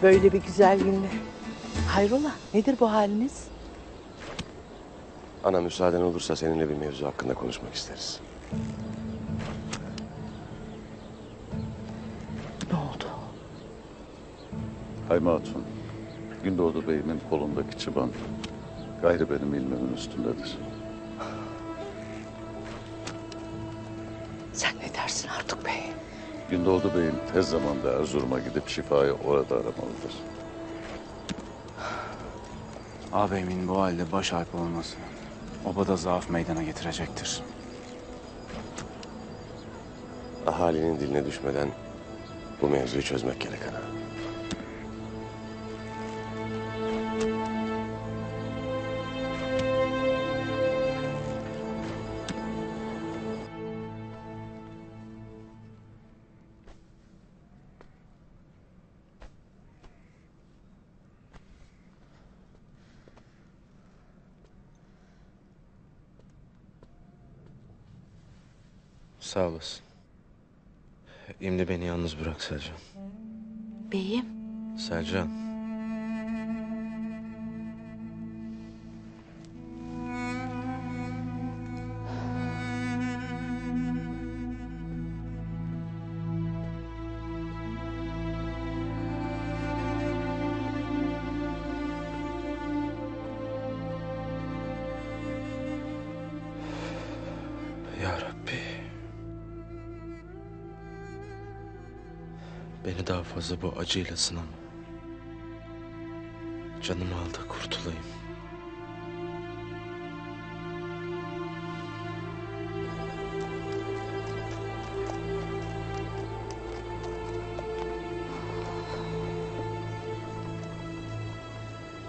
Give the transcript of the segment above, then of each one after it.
Böyle bir güzel günde. Hayrola, nedir bu haliniz? Ana müsaaden olursa seninle bir mevzu hakkında konuşmak isteriz. Ne oldu? Hayme Hatun, Gündoğdu Bey'imin kolundaki çıban gayrı benim ilmimin üstündedir. Sen ne dersin Artuk Bey? Gündoğdu Bey'im tez zamanda Erzurum'a gidip şifayı orada aramalıdır. Ağabeyimin bu halde baş harp olması obada zaaf meydana getirecektir. Ahalinin diline düşmeden bu mevzuyu çözmek gerek ana. Sağ olasın. Şimdi beni yalnız bırak Selcan. Beyim, Selcan. Ya Rabbi. Beni daha fazla bu acıyla sınama. Canımı al da kurtulayım.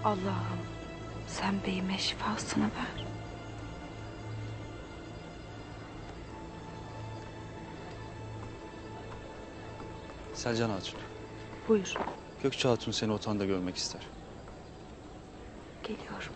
Allah'ım sen beyime şifasını ver. Selcan Hatun, Buyur, Gökçe Hatun seni otağında görmek ister. geliyorum.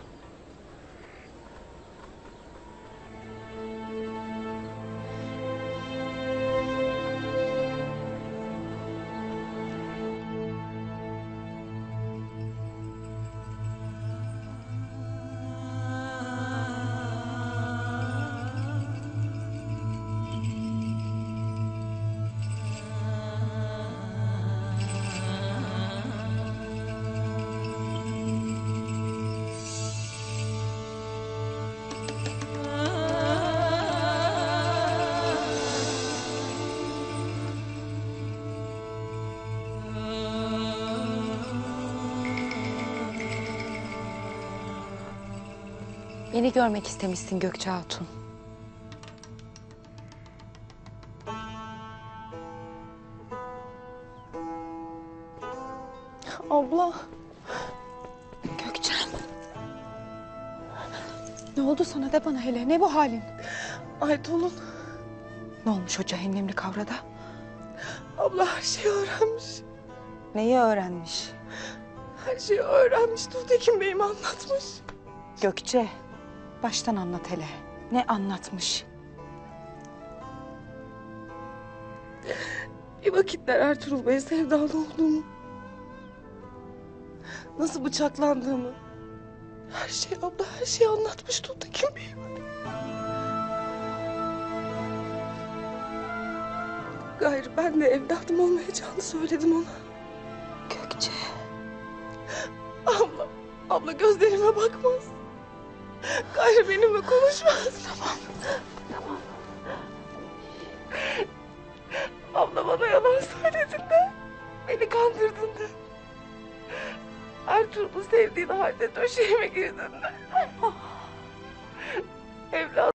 Beni görmek istemişsin Gökçe Hatun. Abla, Gökçem. ne oldu sana de bana hele, ne bu halin? Aytol'un Ne olmuş o cehennemli kavrada? abla her şeyi öğrenmiş. Neyi öğrenmiş? Her şeyi öğrenmiş. Tuğtekin Bey'im anlatmış. Gökçe, baştan anlat hele. Ne anlatmış? Bir vakitler Ertuğrul Bey'e sevdalı olduğumu, nasıl bıçaklandığımı, her şeyi abla her şeyi anlatmış Tuğtekin Bey'im. Gayrı ben de evladım olmayacağını söyledim ona. Gökçe. Abla gözlerime bakmaz. Gayrı benimle konuşmaz. Tamam. Abla bana yalan söyledin de, beni kandırdın de. Ertuğrul'u sevdiğin halde döşeğime girdin de. Evladım.